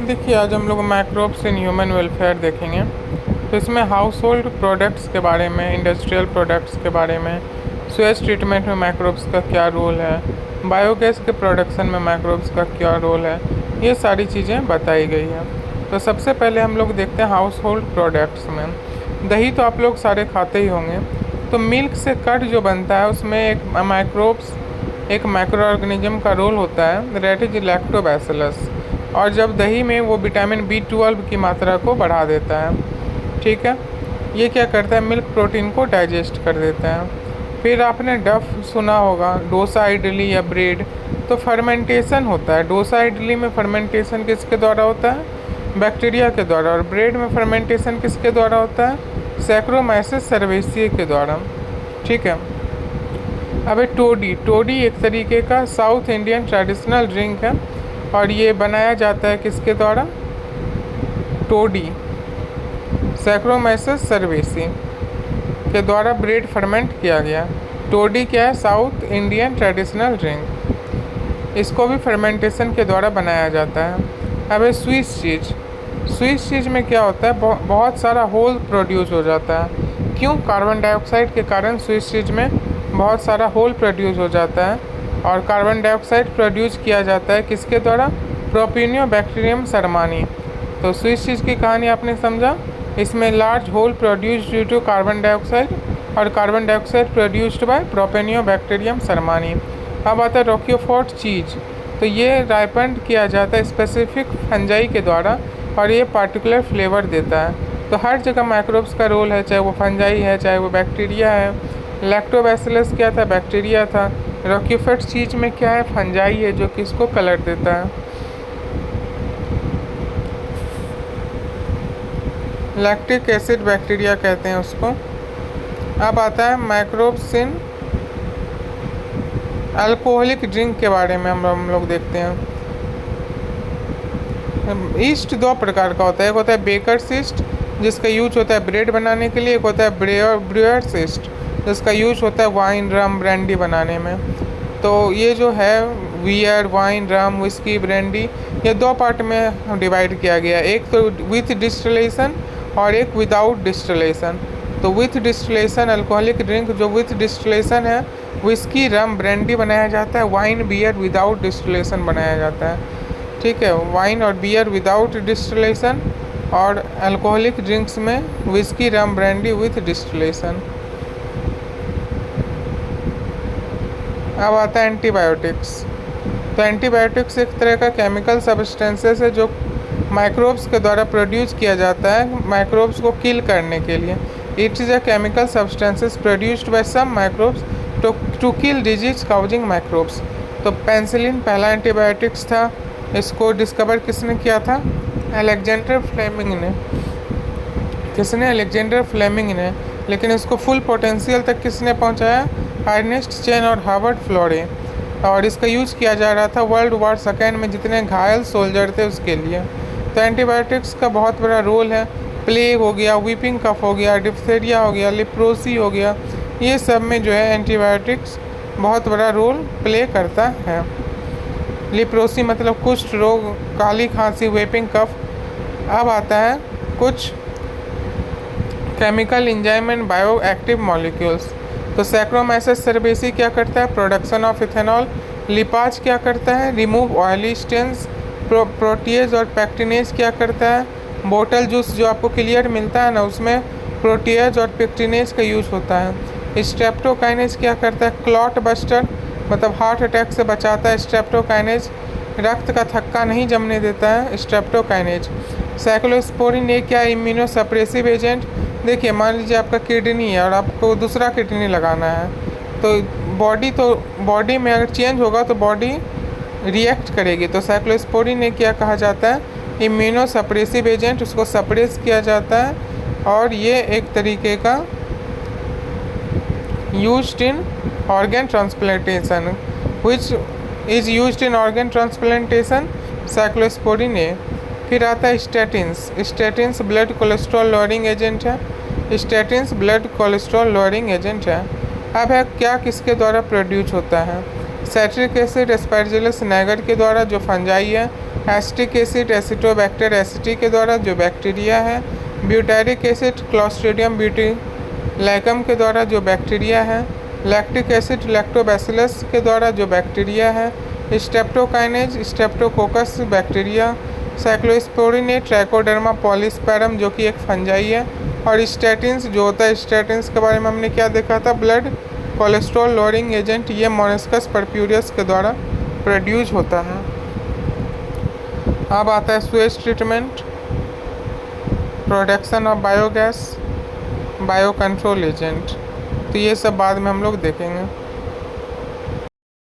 देखिए, आज हम लोग माइक्रोब्स इन ह्यूमन वेलफेयर देखेंगे। तो इसमें हाउस होल्ड प्रोडक्ट्स के बारे में, इंडस्ट्रियल प्रोडक्ट्स के बारे में, स्वेज ट्रीटमेंट में माइक्रोब्स का क्या रोल है, बायोगैस के प्रोडक्शन में माइक्रोब्स का क्या रोल है, ये सारी चीज़ें बताई गई हैं। तो सबसे पहले हम लोग देखते हैं हाउस होल्ड प्रोडक्ट्स में। दही तो आप लोग सारे खाते ही होंगे। तो मिल्क से कर्ड जो बनता है उसमें एक माइक्रोब्स, एक माइक्रो ऑर्गेनिज्म का रोल होता है, दैट इज लैक्टोबैसिलस। और जब दही में वो विटामिन B12 की मात्रा को बढ़ा देता है। ठीक है, ये क्या करता है, मिल्क प्रोटीन को डाइजेस्ट कर देता है। फिर आपने डफ सुना होगा, डोसा इडली या ब्रेड। तो फर्मेंटेशन होता है, डोसा इडली में फर्मेंटेशन किसके द्वारा होता है, बैक्टीरिया के द्वारा। और ब्रेड में फर्मेंटेशन किसके द्वारा होता है, सैक्रोमाइसिस सर्वेसिए के द्वारा। ठीक है। अब टोडी एक तरीके का साउथ इंडियन ट्रेडिशनल ड्रिंक है और ये बनाया जाता है किसके द्वारा, टोडी, सैक्रोमाइसिस सर्वेसी के द्वारा ब्रेड फर्मेंट किया गया। टोडी क्या है, साउथ इंडियन ट्रेडिशनल ड्रिंक, इसको भी फर्मेंटेशन के द्वारा बनाया जाता है। अब स्वीट चीज़ में क्या होता है, बहुत सारा होल प्रोड्यूस हो जाता है। क्यों, कार्बन डाइऑक्साइड के कारण स्वीट चीज़ में बहुत सारा होल प्रोड्यूस हो जाता है। और कार्बन डाइऑक्साइड प्रोड्यूस किया जाता है किसके द्वारा, प्रोपिनियोबैक्टीरियम शर्मानी। तो स्वीट चीज़ की कहानी आपने समझा, इसमें large hole produce due to carbon dioxide और carbon dioxide produced by propionibacterium shermanii. अब आता है रोक्योफोर्ट चीज़। तो ये राइपेंड किया जाता है स्पेसिफिक फंजाई के द्वारा और ये पार्टिकुलर फ्लेवर देता है। तो हर जगह माइक्रोब्स का रोल है, चाहे वो फंजाई है चाहे वो बैक्टीरिया है। लैक्टोबैसिलस क्या था, बैक्टीरिया था। रोक्योफोर्ट चीज़ में क्या है, फंजाई है जो कि इसको कलर देता है। लैक्टिक एसिड बैक्टीरिया कहते हैं उसको। अब आता है माइक्रोब्स इन अल्कोहलिक ड्रिंक के बारे में हम लोग देखते हैं। ईस्ट दो प्रकार का होता है, एक होता है बेकर्स ईस्ट जिसका यूज होता है ब्रेड बनाने के लिए, एक होता है ब्रूअर्स ईस्ट जिसका यूज होता है वाइन, रम, ब्रांडी बनाने में। तो ये जो है बियर, वाइन, रम, विस्की, ब्रांडी, ये दो पार्ट में डिवाइड किया गया, एक तो विथ डिस्टिलेशन और एक विदाउट डिस्टिलेशन। तो विथ डिस्टिलेशन अल्कोहलिक ड्रिंक जो विथ डिस्टिलेशन है, विस्की, रम, ब्रांडी बनाया जाता है। वाइन, बियर विदाउट डिस्टिलेशन बनाया जाता है। ठीक है, वाइन और बियर विदाउट डिस्टिलेशन और अल्कोहलिक ड्रिंक्स में whisky, rum, brandy with distillation. अब आता है एंटीबायोटिक्स। तो एंटीबायोटिक्स एक तरह का केमिकल सब्सटेंसेस है जो माइक्रोब्स के द्वारा प्रोड्यूस किया जाता है माइक्रोब्स को किल करने के लिए। It is a chemical substances produced by some microbes to kill disease causing microbes. तो पेंसिलिन पहला एंटीबायोटिक्स था। इसको डिस्कवर किसने किया था, अलेक्जेंडर फ्लेमिंग ने। किसने, अलेक्जेंडर फ्लेमिंग ने। लेकिन इसको फुल पोटेंशियल तक किसने पहुंचाया, अर्नेस्ट चेन और हार्वर्ड फ्लोरे। और इसका यूज़ किया जा रहा था वर्ल्ड वॉर सेकेंड में जितने घायल सोल्जर थे उसके लिए। तो एंटीबायोटिक्स का बहुत बड़ा रोल है। प्लेग हो गया, वीपिंग कफ हो गया, डिप्थेरिया हो गया, लिप्रोसी हो गया, ये सब में जो है एंटीबायोटिक्स बहुत बड़ा रोल प्ले करता है। लिप्रोसी मतलब कुष्ठ रोग, काली खांसी, वीपिंग कफ। अब आता है कुछ chemical enzyme and bio active molecules. तो सैक्रोमाइसिस सर्वेसी क्या करता है, प्रोडक्शन ऑफ इथेनॉल। लिपाज क्या करता है, रिमूव ऑयली स्टेन्स। प्रोटीएज और पैक्टिनेज क्या करता है, बोतल जूस जो आपको क्लियर मिलता है ना उसमें प्रोटीएज और पैक्टिनेज का यूज़ होता है। स्ट्रेप्टोकाइनेज क्या करता है, क्लॉट बस्टर मतलब हार्ट अटैक से बचाता है स्ट्रेप्टोकाइनेज। रक्त का थक्का नहीं जमने देता है स्ट्रेप्टोकाइनेज। साइक्लोस्पोरिन ये क्या, इम्यूनो सप्रेसिव एजेंट। देखिए, मान लीजिए आपका किडनी है और आपको दूसरा किडनी लगाना है, तो बॉडी में अगर चेंज होगा तो बॉडी रिएक्ट करेगी। तो साइक्लोस्पोरिन ने क्या कहा जाता है, इम्यूनो सप्रेसिव एजेंट, उसको सप्रेस किया जाता है। और ये एक तरीके का used in organ transplantation, which is used in organ transplantation, cyclosporin A. फिर आता है statins blood cholesterol lowering agent है। Statins blood cholesterol lowering agent है। अब है क्या किसके द्वारा प्रोड्यूस होता है, साइट्रिक एसिड एस्परजिलस नैगर के द्वारा जो फंजाई है। एसिटिक एसिड एसिटोबैक्टर एसिटी के द्वारा जो बैक्टीरिया है। ब्यूटारिक एसिड क्लॉस्ट्रिडियम ब्यूटीलैकम के द्वारा जो बैक्टीरिया है। लैक्टिक एसिड लैक्टोबैसिलस के द्वारा जो बैक्टीरिया है। Streptokinase streptococcus bacteria. Cyclosporin trichoderma polysporum जो कि एक फंजाई है। और स्टैटिन्स जो होता है, स्टैटिन्स के बारे में हमने क्या देखा था, ब्लड कोलेस्ट्रॉल लोअरिंग एजेंट, ये मोलस्कस परप्यूरियस के द्वारा प्रोड्यूस होता है। अब आता है Suez treatment, production of biogas, bio control agent. तो ये सब बाद में हम लोग देखेंगे।